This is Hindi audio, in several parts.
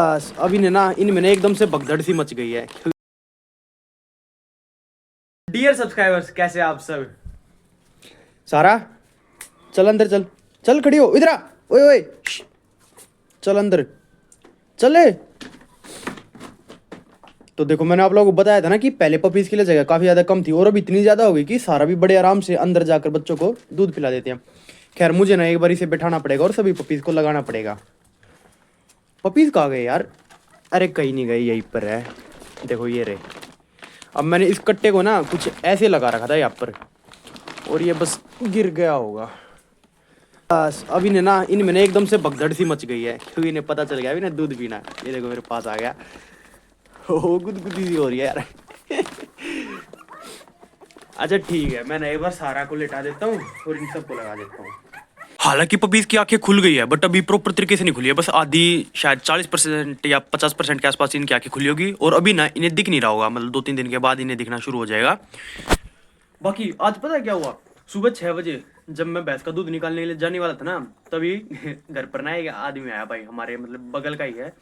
बस अब इन्हें ना इनमें ना एकदम से भगदड़ सी मच गई है। डियर सब्सक्राइबर्स, कैसे आप सब? सारा, चल अंदर, चल चल, खड़ी हो, इधर आ। ओए ओए, चल अंदर, चले। तो देखो, मैंने आप लोगों को बताया था ना कि पहले पपीज के लिए जगह काफी ज्यादा कम थी और अब इतनी ज्यादा हो गई कि सारा भी बड़े आराम से अंदर जाकर बच्चों को दूध पिला देते हैं। खैर, मुझे ना एक बार इसे बैठाना पड़ेगा और सभी पपीज को लगाना पड़ेगा। पपीज कहाँ गए यार? अरे कहीं नहीं गए, यहीं पर है। देखो ये रहे। अब मैंने इस कट्टे को ना कुछ ऐसे लगा रखा था यहाँ पर और ये बस गिर गया होगा। बस अब इन्हें ना इनमें ना एकदम से भगदड़ सी मच गई है क्योंकि इन्हें पता चल गया इन्हें दूध पीना है। ये देखो मेरे पास आ गया। ओ गुदगुदी सी हो रही है यार। अच्छा ठीक है, मैं ना एक बार सारा को लेटा देता हूँ और इन सबको लगा देता हूँ। हालांकि पपीज की आंखें खुल गई है बट अभी प्रॉपर तरीके से नहीं खुली है, बस आधी, शायद 40% या 50% के आसपास इनकी आंखें खुली होगी और अभी ना इन्हें दिख नहीं रहा होगा, मतलब 2-3 दिन के बाद इन्हें दिखना शुरू हो जाएगा। बाकी आज पता है क्या हुआ? सुबह 6 बजे जब मैं भैंस का दूध निकालने के लिए जाने वाला था ना, तभी घर पर ना एक आदमी आया भाई, हमारे मतलब बगल का ही है।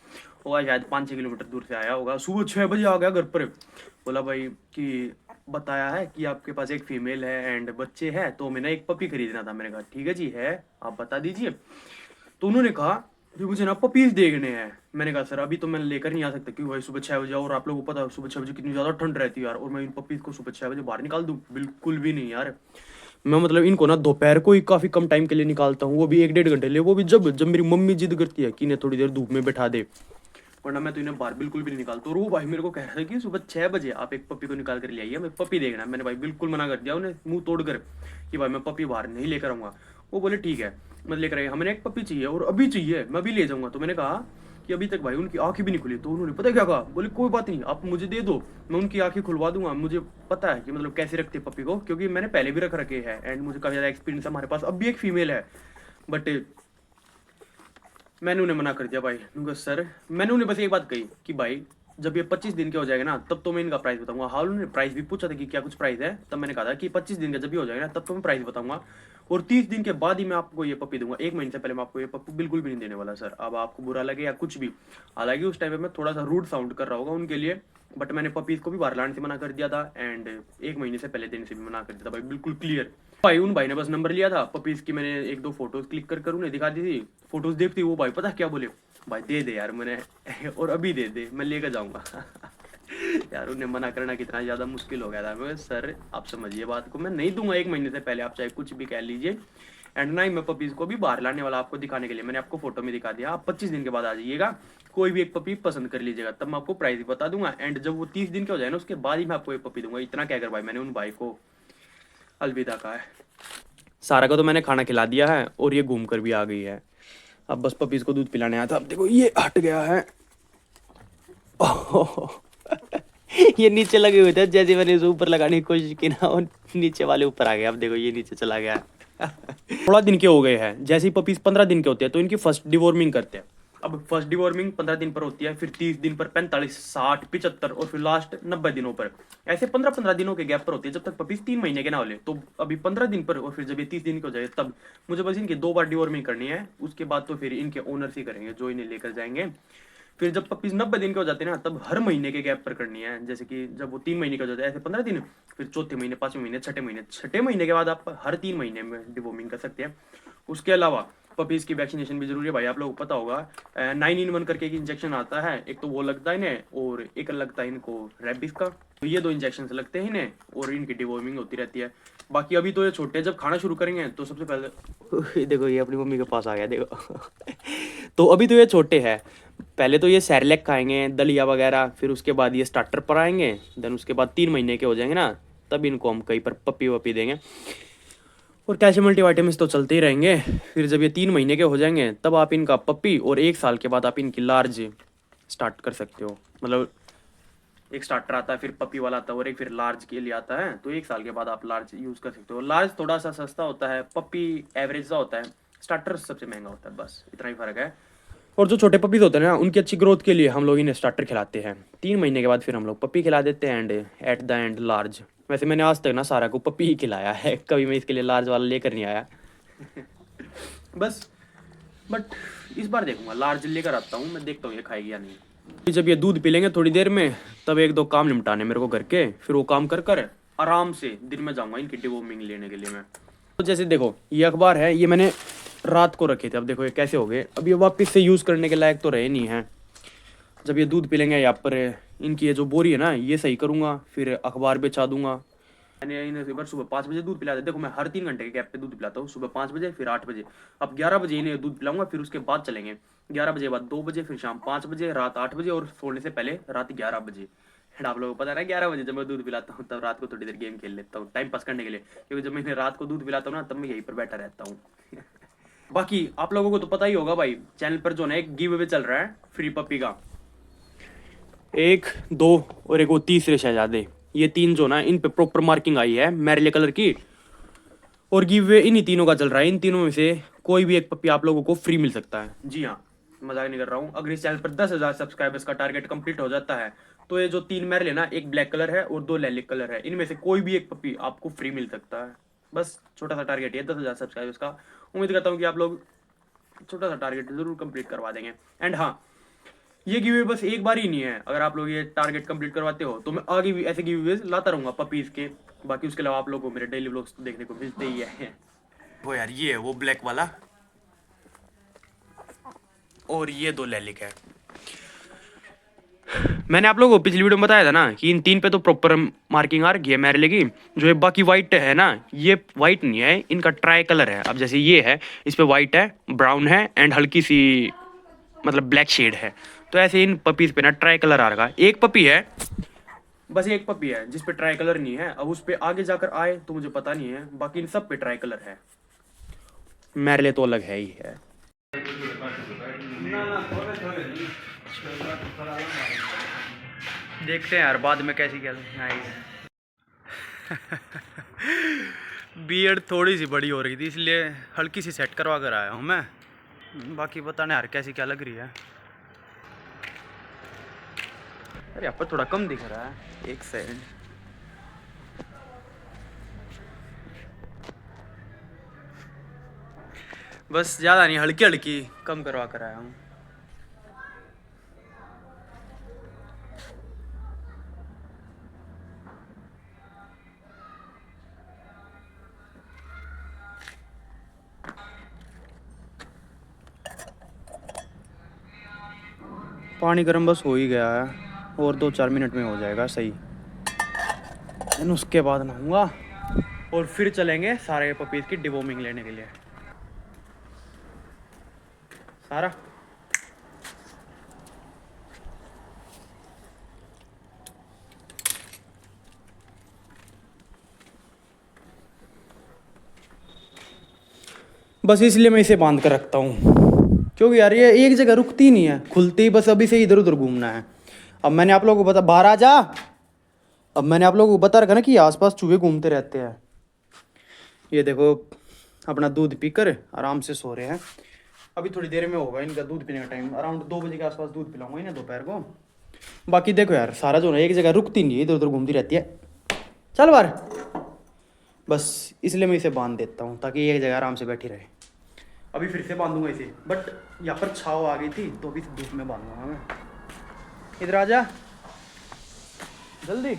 वो आज शायद 5-6 किलोमीटर दूर से आया होगा, सुबह 6 बजे आ गया घर पर। बोला भाई कि बताया है कि आपके पास एक फीमेल है एंड बच्चे हैं, तो मैंने एक पपी खरीदना था। मैंने कहा ठीक है जी, है, आप बता दीजिए। तो उन्होंने कहा कि मुझे ना पपीज देखने हैं। मैंने कहा सर अभी तो मैं लेकर नहीं आ सकता क्योंकि भाई सुबह 6 बजे, और आप लोगों को पता है सुबह 6 बजे कितनी ज़्यादा ठंड रहती है यार, और मैं इन पपीज को सुबह 6 बजे बाहर निकाल दूँ? बिल्कुल भी नहीं यार। मैं मतलब इनको ना दोपहर को ही काफ़ी कम टाइम के लिए निकालता हूँ, वो भी 1-1.5 घंटे के लिए, वो भी जब जब मेरी मम्मी जिद करती है कि इन्हें थोड़ी देर धूप में बैठा दे, वरना मैं तो इन्हें बाहर बिल्कुल भी नहीं निकालता। और वो भाई मेरे को कह रहा था कि सुबह 6 बजे आप एक पपी को निकाल कर ले आइए, मैं पपी देखना है। मैंने भाई बिल्कुल मना कर दिया उन्हें मुंह तोड़ कर कि भाई मैं पपी बाहर नहीं लेकर आऊँगा। वो बोले ठीक है, मैं लेकर आइए, हमें एक पपी चाहिए और अभी चाहिए, मैं भी ले जाऊँगा। तो मैंने कहा कि अभी तक भाई उनकी आंखें भी नहीं खुली। तो उन्होंने पता क्या कहा, बोले कोई बात नहीं, आप मुझे दे दो, मैं उनकी आंखें खुलवा दूंगा। मुझे पता है कि मतलब कैसे रखते पपी को, क्योंकि मैंने पहले भी रख रखे हैं एंड मुझे काफ़ी ज़्यादा एक्सपीरियंस है। हमारे पास अब भी एक फीमेल है बट मैंने उन्हें मना कर दिया भाई। उनको सर, मैंने उन्हें बस एक बात कही कि भाई जब ये 25 दिन के हो जाएगा ना तब तो मैं इनका प्राइस बताऊंगा। हाँ, उन्होंने प्राइस भी पूछा था कि क्या कुछ प्राइस है, तब मैंने कहा था कि 25 दिन का जब भी हो जाएगा ना तब तो मैं प्राइस बताऊंगा और 30 दिन के बाद ही मैं आपको ये पपी दूंगा। 1 महीने से पहले मैं आपको ये पपी बिल्कुल भी नहीं देने वाला सर। अब आपको बुरा लगे या कुछ भी, हालांकि उस टाइम पे मैं थोड़ा सा रूड साउंड कर रहा होगा उनके लिए, बट मैंने पपीज को भी बाहर लाने से मना कर दिया था एंड 1 महीने से पहले देने से भी मना कर दिया था भाई, बिल्कुल क्लियर। भाई उन भाई ने बस नंबर लिया था पपीज की, मैंने 1-2 फोटोज क्लिक कर उन्हें दिखा दी थी। फोटोज देखती वो भाई पता क्या बोले, भाई दे दे यार मैंने और अभी दे दे, मैं लेकर जाऊंगा। यार उन्हें मना करना कितना ज्यादा मुश्किल हो गया था। मैं सर आप समझिए बात को, मैं नहीं दूंगा 1 महीने से पहले, आप चाहे कुछ भी कह लीजिए। एंड ना ही मैं पपीज को भी बाहर लाने वाला, आपको दिखाने के लिए मैंने आपको फोटो में दिखा दिया। आप 25 दिन के बाद आ जाइएगा, कोई भी एक पपी पसंद कर लीजिएगा, तब मैं आपको प्राइस बता दूंगा एंड जब वो 30 दिन के हो जाए ना उसके बाद ही मैं आपको एक पपी दूंगा। इतना कहकर भाई मैंने उन भाई को अलविदा कहा है। सारा को तो मैंने खाना खिला दिया है और ये घूम कर भी आ गई है। अब बस पपीज को दूध पिलाने आया था। अब देखो ये हट गया है। ये नीचे लगे हुए थे, जैसे मैंने इसे ऊपर लगाने की कोशिश की ना और नीचे वाले ऊपर आ गया। अब देखो ये नीचे चला गया। थोड़ा दिन के हो गए हैं, जैसे ही पपीज 15 दिन के होते हैं तो इनकी फर्स्ट डिवॉर्मिंग करते हैं। अब फर्स्ट डिवॉर्मिंग 15 दिन पर होती है, फिर 30 दिन पर, 45, 60, 75 और फिर लास्ट 90 दिनों पर। ऐसे 15-15 दिनों के गैप पर होती है जब तक पपीज 3 महीने के ना हो ले। तो अभी 15 दिन पर और फिर जब ये 30 दिन के हो जाए तब मुझे बस इनकी 2 बार डिवॉर्मिंग करनी है। उसके बाद तो फिर इनके ओनर्स ही करेंगे जो इन्हें लेकर जाएंगे। फिर जब पपीज 90 दिन के हो जाते हैं ना तब हर महीने के गैप पर करनी है। जैसे कि जब वो 3 महीने के हो जाते हैं ऐसे 15 दिन, फिर चौथे महीने, 5वें महीने, छठे महीने के बाद आप हर 3 महीने में डिवॉर्मिंग कर सकते हैं। उसके अलावा पपीज की वैक्सीनेशन भी जरूरी है भाई, आप लोगों को पता होगा 9 in 1 करके एक इंजेक्शन आता है, एक तो वो लगता है इन्हें और एक लगता है इनको रेबिस का। तो ये 2 इंजेक्शन लगते हैं इन्हें और इनकी डिवॉर्मिंग होती रहती है। बाकी अभी तो ये छोटे, जब खाना शुरू करेंगे तो सबसे पहले देखो ये अपनी मम्मी के पास आ गया देखो। तो अभी तो ये छोटे हैं, पहले तो ये सैरलैक खाएंगे, दलिया वगैरह, फिर उसके बाद ये स्टार्टर पर आएंगे। देन उसके बाद 3 महीने के हो जाएंगे ना तब इनको हम कहीं पर पप्पी वप्पी देंगे और कैल्शियम मल्टीवाइटामिन्स तो चलते ही रहेंगे। फिर जब ये 3 महीने के हो जाएंगे तब आप इनका पप्पी और 1 साल के बाद आप इनकी लार्ज स्टार्ट कर सकते हो। मतलब एक स्टार्टर आता है, फिर पपी वाला आता है और एक फिर लार्ज के लिए आता है। तो 1 साल के बाद आप लार्ज यूज़ कर सकते हो। लार्ज थोड़ा सा सस्ता होता है, पपी एवरेज सा होता है, स्टार्टर सबसे महंगा होता है, बस इतना ही फ़र्क है। और जो छोटे पपीज होते हैं ना उनकी अच्छी ग्रोथ के लिए हम लोग इन्हें स्टार्टर खिलाते हैं। 3 महीने के बाद फिर हम लोग पपी खिला देते हैं and at the end large. वैसे मैंने आज तक ना सारा को पपी ही खिलाया है, कभी मैं इसके लिए लार्ज वाला लेकर नहीं आया। बस बट इस बार देखूंगा, लार्ज लेकर आता हूँ मैं, देखता हूँ ये खाएगी या नहीं। फिर जब ये दूध पी लेंगे थोड़ी देर में, तब एक दो काम निपटाने मेरे को घर के, फिर वो काम कर कर आराम से दिन में जाऊंगा इनकी डिवॉर्मिंग लेने के लिए मैं। तो जैसे देखो ये अखबार है, ये मैंने रात को रखे थे, अब देखो ये कैसे हो गए, अब ये वापस से यूज़ करने के लायक तो रहे नहीं हैं। जब ये दूध पी लेंगे यहाँ पर इनकी ये जो बोरी है ना ये सही करूँगा, फिर अखबार बेचा दूंगा। मैंने इन्हें एक बार सुबह 5 बजे दूध पिलाया था, देखो मैं हर 3 घंटे के गैप पे दूध पिलाता हूँ, सुबह 5 बजे फिर 8 बजे। अब 11 बजे इन्हें दूध पिलाऊंगा, फिर उसके बाद चलेंगे 11 बजे बाद 2 बजे, फिर शाम 5 बजे, रात 8 बजे और सोने से पहले रात 11 बजे। एंड आप लोगों को पता है 11 बजे जब मैं दूध पिलाता हूँ तब रात को थोड़ी देर गेम खेल लेता हूँ टाइम पास करने के लिए, क्योंकि जब मैं इन्हें रात को दूध पिलाता हूँ ना तब मैं यहीं पर बैठा रहता हूँ। बाकी आप लोगों को तो पता ही होगा भाई, चैनल पर जो है एक गिव अवे चल रहा है फ्री पपी का, 1, 2 और एक वो तीसरे शहजादे, ये 3 जो ना इन पे प्रॉपर मार्किंग आई है मैरिले कलर की, और गिव अवे इन्हीं तीनों का चल रहा है। इन तीनों में से कोई भी एक पपी आप लोगों को फ्री मिल सकता है। जी हाँ, मजाक नहीं कर रहा हूँ। अगर इस चैनल पर 10,000 सब्सक्राइबर्स का टारगेट कंप्लीट हो जाता है तो ये जो 3 मैरिले ना, एक ब्लैक कलर है और 2 लैलिक कलर है, इनमें से कोई भी एक पपी आपको फ्री मिल सकता है। बस छोटा सा टारगेट है 10,000 सब्सक्राइबर्स का। उम्मीद करता हूँ कि आप लोग छोटा सा टारगेट जरूर कंप्लीट करवा देंगे। एंड हाँ, ये गिव अवे बस एक बार ही नहीं है, अगर आप लोग ये टारगेट कंप्लीट करवाते हो तो मैं आगे भी ऐसे गिव अवेज लाता रहूंगा पपीज के। बाकी उसके अलावा आप लोगों को मेरे डेली व्लॉग्स देखने को मिलते ही है। वो यार ये है वो ब्लैक वाला, और ये 2 लैलिक है। मैंने आप लोगों को पिछली वीडियो में बताया था ना कि इन 3 पे तो प्रॉपर मार्किंग आ रही है मैरिले की। जो है बाकी वाइट है ना, ये वाइट नहीं है, इनका ट्राई कलर है। अब जैसे ये है, इस पे वाइट है, ब्राउन है एंड हल्की सी मतलब ब्लैक शेड है। तो ऐसे इन पपीज पे ना ट्राई कलर आ रहा है। एक पपी है, बस एक पपी है जिस पे ट्राई कलर नहीं है। अब उस पे आगे जाकर आए तो मुझे पता नहीं है, बाकी इन सब पे ट्राई कलर है। मैरिले तो अलग है ही है। देखते हैं यार बाद में कैसी क्या बियर्ड थोड़ी सी बड़ी हो रही थी इसलिए हल्की सी सेट करवा कर आया हूँ मैं। बाकी पता नहीं यार कैसी क्या लग रही है। अरे यहाँ पर थोड़ा कम दिख रहा है, एक सेकंड। बस ज़्यादा नहीं, हल्की हल्की कम करवा कर आया हूँ। पानी गर्म बस हो ही गया है, और 2-4 मिनट में हो जाएगा सही। देन उसके बाद नहाऊंगा और फिर चलेंगे सारे पपीज़ की डिवॉर्मिंग लेने के लिए। सारा बस इसलिए मैं इसे बांध कर रखता हूँ, क्योंकि यार ये एक जगह रुकती नहीं है, खुलती ही बस अभी से इधर उधर घूमना है। अब मैंने आप लोगों को बता, बाहर आ जा। अब मैंने आप लोगों को बता रखा ना कि आसपास चूहे घूमते रहते हैं। ये देखो अपना दूध पीकर आराम से सो रहे हैं। अभी थोड़ी देर में होगा इनका दूध पीने का टाइम, अराउंड 2 बजे के आसपास दूध पिलाऊंगा इन्हें दोपहर को। बाकी देखो यार सारा जो है एक जगह रुकती नहीं है, इधर उधर घूमती रहती है। चल बार, बस इसलिए मैं इसे बांध देता हूँ ताकि एक जगह आराम से बैठी रहे। अभी फिर से बांधूंगा इसे, बट यहाँ पर छाव आ गई थी तो अभी धूप में बांधूंगा मैं। इधर आ जा जल्दी।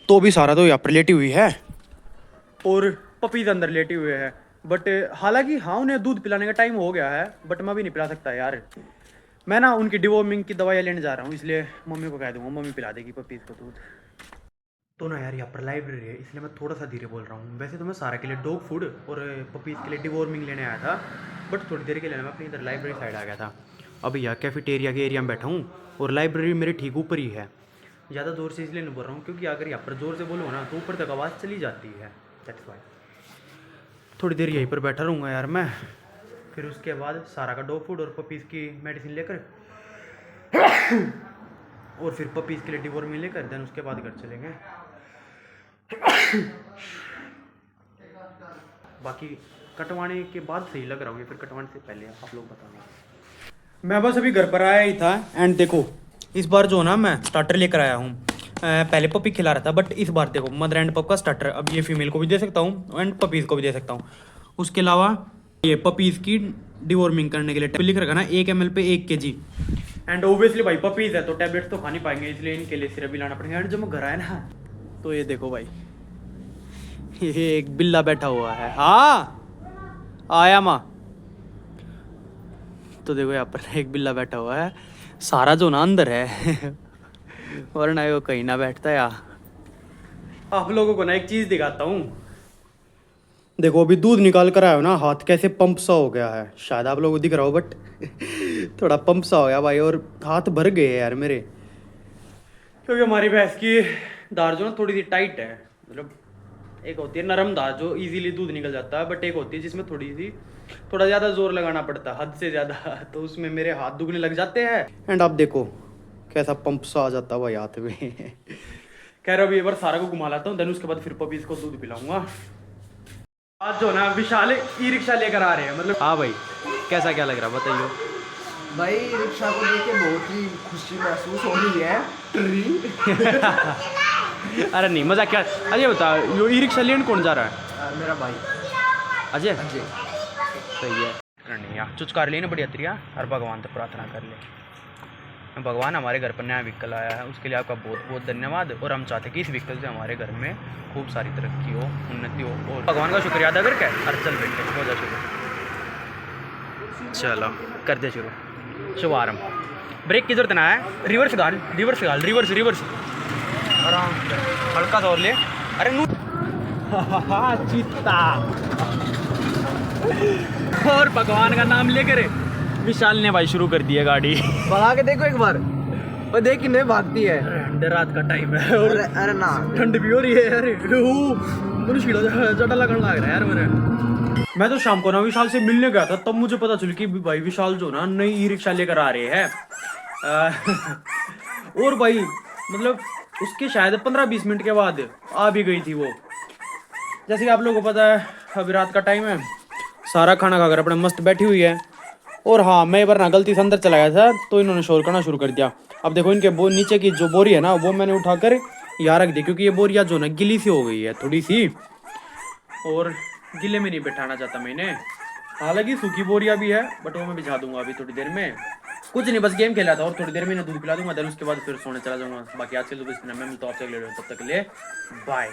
तो भी सारा तो यहाँ पर लेटी हुई है और पपीज अंदर लेटी हुए हैं। बट हालांकि हाँ उन्हें दूध पिलाने का टाइम हो गया है, बट मैं भी नहीं पिला सकता यार। मैं ना उनकी डिवॉर्मिंग की दवाइयाँ लेने जा रहा हूँ, इसलिए मम्मी को कह दूँगा, मम्मी पिला देगी पपीज को दूध। तो ना यार यहाँ पर लाइब्रेरी है इसलिए मैं थोड़ा सा धीरे बोल रहा हूँ। वैसे तो मैं सारा के लिए डॉग फूड और पपीज़ के लिए डिवॉर्मिंग लेने आया था, बट थोड़ी देर के लिए मैं अपनी इधर लाइब्रेरी साइड आ गया था। अभी यार कैफेटेरिया के एरिया में बैठा हूँ और लाइब्रेरी मेरे ठीक ऊपर ही है। ज़्यादा जोर से इसलिए नहीं बोल रहा हूँ क्योंकि अगर यहाँ पर जोर से बोलूँ ना तो ऊपर तक आवाज़ चली जाती है, दैट्स वाई। थोड़ी देर यहीं पर बैठा रहूँगा यार मैं, फिर उसके बाद सारा का डॉग फूड और पपीज़ की मेडिसिन लेकर और फिर पपीज़ के लिए डिवॉर्मिंग लेकर देन उसके बाद घर चलेंगे। बाकी कटवाने के बाद सही लग रहा हूँ, फिर कटवाने से पहले आप लोग बताओगे। मैं बस अभी घर पर आया ही था एंड देखो इस बार जो ना मैं स्टार्टर लेकर आया हूँ। पहले पपी खिला रहा था, बट इस बार देखो मदर एंड पप का स्टार्टर। अब ये फीमेल को भी दे सकता हूँ एंड पपीज़ को भी दे सकता हूँ। उसके अलावा ये पपीज़ की डिवॉर्मिंग करने के लिए लिख रखा ना 1 ml पे 1 kg। एंड ओबियसली भाई पपीज़ है तो टैबलेट्स तो खा नहीं पाएंगे, इसलिए इनके लिए सिरप भी लाना पड़ेगा। एंड जब घर आए ना तो ये देखो भाई, ये एक बिल्ला बैठा हुआ है। हाँ आया माँ। तो देखो यहाँ पर एक बिल्ला बैठा हुआ है, सारा जो ना अंदर है वरना वो कहीं ना बैठता है। आप लोगों को ना एक चीज दिखाता हूँ, देखो अभी दूध निकाल कर आया हो ना, हाथ कैसे पंप सा हो गया है। शायद आप लोगों को दिख रहा हो बट थोड़ा पंप सा हो गया भाई, और हाथ भर गए यार मेरे, क्योंकि हमारी भैंस की दार जो ना थोड़ी सी टाइट है। मतलब एक होती है नरम दार जो इजीली दूध निकल जाता है, बट एक होती है जिसमें थोड़ा ज़्यादा जोर लगाना पड़ता है, हद से ज़्यादा। तो उसमें मेरे हाथ दुखने लग जाते हैं। एंड आप देखो कैसा पंप सा आ जाता है भाई हाथ में। कह रहा अभी एक बार सारा को घुमा लाता हूँ, देन उसके बाद फिर पपीज को दूध पिलाऊंगा। आज जो ना विशाल ई रिक्शा लेकर आ रहे हैं, मतलब हाँ भाई कैसा क्या लग रहा है बताइए। भाई रिक्शा को देख के बहुत ही खुशी महसूस हो रही है। अरे नहीं मजाक क्या। अजय बता यो ई रिक्शा लेने कौन जा रहा है? मेरा भाई अजय। अजय सही है। नहीं यार चुचकार लेने बढ़िया तरिया और भगवान तो प्रार्थना कर ले, भगवान हमारे घर पर नया व्हीकल आया है उसके लिए आपका बहुत बहुत धन्यवाद। और हम चाहते हैं कि इस व्हीकल से हमारे घर में खूब सारी तरक्की हो, उन्नति हो, और भगवान का शुक्रिया अदा करके अरे चल बेटे हो जा शुरू। चलो कर दे शुरू, शुभारंभ। ब्रेक की जरूरत ना है, रिवर्स गाल रिवर्स गाल रिवर्स रिवर्स आराम से हल्का सा और ले। अरे नू चीता। और भगवान का नाम लेकर विशाल ने भाई शुरू कर दिया गाड़ी। भगा के देखो एक बार, और देख कितने भागती है। रात का टाइम है और अरे ना ठंड भी हो रही है। अरे जटा लगने लग रहा है यार मेरे। मैं तो शाम को ना विशाल से मिलने गया था, तब मुझे पता चल कि भाई विशाल जो ना नई ई रिक्शा लेकर आ रहे हैं। और भाई मतलब उसके शायद 15-20 मिनट के बाद आ भी गई थी वो। जैसे कि आप लोगों को पता है अभी रात का टाइम है, सारा खाना खाकर अपने मस्त बैठी हुई है। और हाँ मैं एक बार ना गलती से अंदर चला गया था तो इन्होंने शोर करना शुरू कर दिया। अब देखो इनके नीचे की जो बोरी है ना वो मैंने उठाकर यहाँ रख दी, क्योंकि ये बोरिया जो ना गिली सी हो गई है थोड़ी सी, और गिले में नहीं बैठाना चाहता मैंने। हालांकि सूखी बोरिया भी है बट वो मैं बिछा दूंगा अभी थोड़ी देर में। कुछ नहीं बस गेम खेला था और थोड़ी देर में दूध पिला दूंगा, देन उसके बाद फिर सोने चला जाऊंगा। बाकी आज के लिए तो मैं मिलता हूँ आपसे, तब तक के लिए बाय।